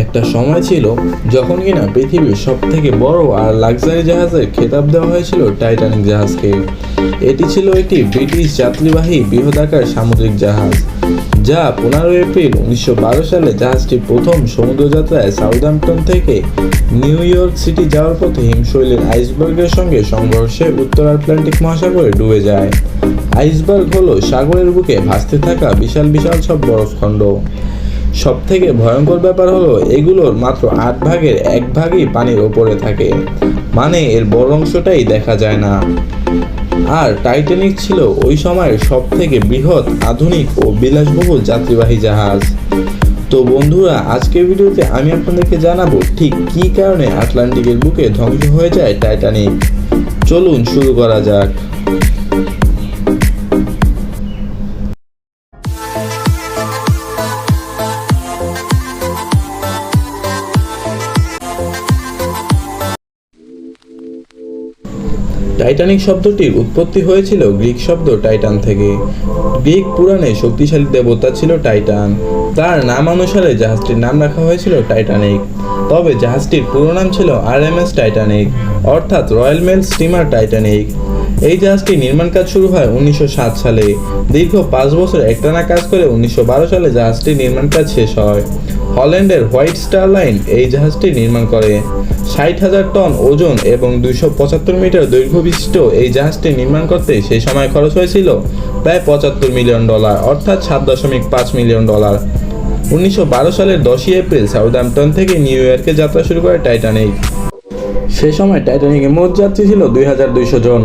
একটা সময় ছিল যখন কিনা পৃথিবীর সব থেকে বড় আর লাক্সারি জাহাজের খেতাব দেওয়া হয়েছিল টাইটানিক জাহাজকে। এটি ছিল একটি ব্রিটিশ যাত্রীবাহী বৃহদাকার সামুদ্রিক জাহাজ, যা 15 এপ্রিল 1912 সালে জাহাজটি প্রথম সমুদ্রযাত্রায় সাউদাম্পটন থেকে নিউ ইয়র্ক সিটি যাওয়ার পথে হিমশৈলের আইসবার্গের সঙ্গে সংঘর্ষে উত্তর আটলান্টিক মহাসাগরে ডুবে যায়। আইসবার্গ হলো সাগরের বুকে ভাসতে থাকা বিশাল বিশাল সব বরফখণ্ড। সব থেকে ভয়ঙ্কর ব্যাপার হলো এগুলোর মাত্র 8 ভাগের 1 ভাগই পানির ওপরে থাকে, মানে এর বড় অংশটাই দেখা যায় না। আর টাইটানিক ছিল ওই সময়ের সব থেকে বৃহৎ, আধুনিক ও বিলাসবহুল যাত্রীবাহী জাহাজ। তো বন্ধুরা, আজকের ভিডিওতে আমি আপনাদেরকে জানাবো ঠিক কী কারণে আটলান্টিকের বুকে ধ্বংস হয়ে যায় টাইটানিক। চলুন শুরু করা যাক। টাইটানিক শব্দটির উৎপত্তি হয়েছিল গ্রিক শব্দ টাইটান থেকে। গ্রিক পুরাণে শক্তিশালী দেবতা ছিল টাইটান, তার নাম অনুসারে জাহাজটির নাম রাখা হয়েছিল টাইটানিক। তবে জাহাজটির পুরো নাম ছিল RMS টাইটানিক, অর্থাৎ রয়্যাল মেল স্টিমার টাইটানিক। এই জাহাজটির নির্মাণ কাজ শুরু হয় 1907 সালে। দীর্ঘ 5 বছর একটানা কাজ করে 1912 সালে জাহাজটির নির্মাণ কাজ শেষ হয়। হল্যান্ডের হোয়াইট স্টার লাইন এই জাহাজটি নির্মাণ করে। 60,000 টন ওজন এবং 275 মিটার দৈর্ঘ্য বিশিষ্ট এই জাহাজটি নির্মাণ করতে সেই সময় খরচ হয়েছিল প্রায় $75 মিলিয়ন, অর্থাৎ $7.5 মিলিয়ন। 1912 সালের 10 এপ্রিল সাউদাম্পটন থেকে নিউ ইয়র্কে যাত্রা শুরু করে টাইটানিক। সে সময় টাইটানিকের মোট যাত্রী ছিল 2200 জন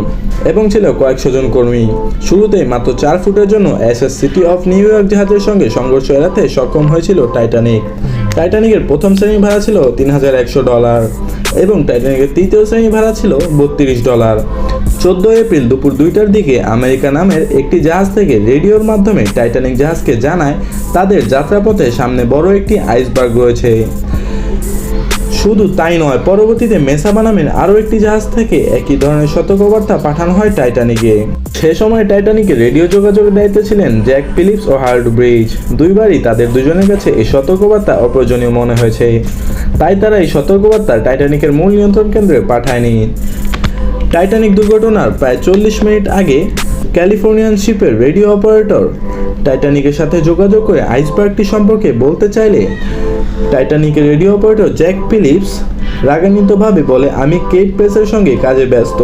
এবং ছিল কয়েকশো জন কর্মী। শুরুতেই মাত্র 4 ফুটের জন্য SS city of new York জাহাজের সঙ্গে সংঘর্ষ এড়াতে সক্ষম হয়েছিল টাইটানিক। টাইটানিকের প্রথম শ্রেণী ভাড়া ছিল $3100 এবং টাইটানিকের তৃতীয় শ্রেণী ভাড়া ছিল $32। 14 এপ্রিল দুপুর 2টার দিকে আমেরিকা নামের একটি জাহাজ থেকে রেডিওর মাধ্যমে টাইটানিক জাহাজকে জানায় তাদের যাত্রাপথে সামনে বড় একটি আইসবার্গ রয়েছে। শুধু তাই নয়, পরবর্তীতে মেসাবা নামের আরও একটি জাহাজ থেকে একই ধরনের সতর্কবার্তা পাঠানো হয় টাইটানিকে। সে সময় টাইটানিকে রেডিও যোগাযোগের দায়িত্বে ছিলেন জ্যাক ফিলিপস ও হার্ড ব্রিজ। দুইবারই তাদের দুজনের কাছে এই সতর্কবার্তা অপ্রয়োজনীয় মনে হয়েছে, তাই তারা এই সতর্কবার্তা টাইটানিকের মূল নিয়ন্ত্রণ কেন্দ্রে পাঠায়নি। টাইটানিক দুর্ঘটনার প্রায় 40 মিনিট আগে ক্যালিফোর্নিয়ান শিপের রেডিও অপারেটর টাইটানিকের সাথে যোগাযোগ করে আইসবার্গটি সম্পর্কে বলতে চাইলে টাইটানিকের রেডিও অপারেটর জ্যাক ফিলিপস রাগান্বিতভাবে বলে, আমি কেট প্রেসের সঙ্গে কাজে ব্যস্ত,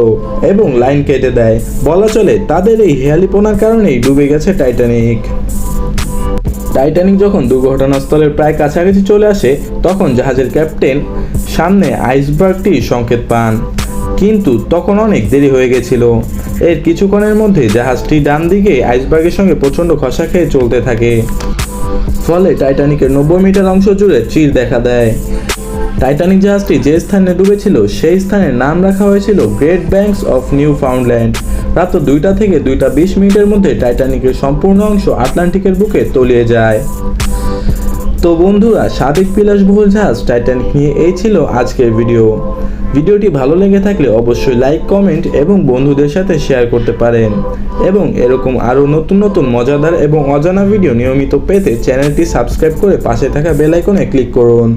এবং লাইন কেটে দেয়। বলা চলে তাদের এই হেয়ালিপনার কারণেই ডুবে গেছে টাইটানিক। টাইটানিক যখন দুর্ঘটনাস্থলের প্রায় কাছাকাছি চলে আসে তখন জাহাজের ক্যাপ্টেন সামনে আইসবার্গটির সংকেত পান, কিন্তু তখন অনেক দেরি হয়ে গেছিল। এর কিছুক্ষণের মধ্যে জাহাজটি ডান দিকে আইসবার্গের সঙ্গে প্রচণ্ড খসা খেয়ে চলতে থাকে, ফলে টাইটানিকের 90 মিটার অংশ জুড়ে চির দেখা দেয়। টাইটানিক জাহাজটি যে স্থানে ডুবেছিল সেই স্থানের নাম রাখা হয়েছিল গ্রেট ব্যাঙ্কস অফ নিউ ফাউন্ডল্যান্ড। রাত 2টা থেকে 2টা 20 মিনিটের মধ্যে টাইটানিকের সম্পূর্ণ অংশ আটলান্টিকের বুকে তলিয়ে যায়। তো বন্ধুরা, সাবেক বিলাসবহুল জাহাজ টাইটানিক নিয়ে এই ছিল আজকের ভিডিওটি ভালো লেগে থাকলে অবশ্যই লাইক, কমেন্ট এবং বন্ধুদের সাথে শেয়ার করতে পারেন। এবং এরকম আরও নতুন নতুন মজাদার এবং অজানা ভিডিও নিয়মিত পেতে চ্যানেলটি সাবস্ক্রাইব করে পাশে থাকা বেল আইকনে ক্লিক করুন।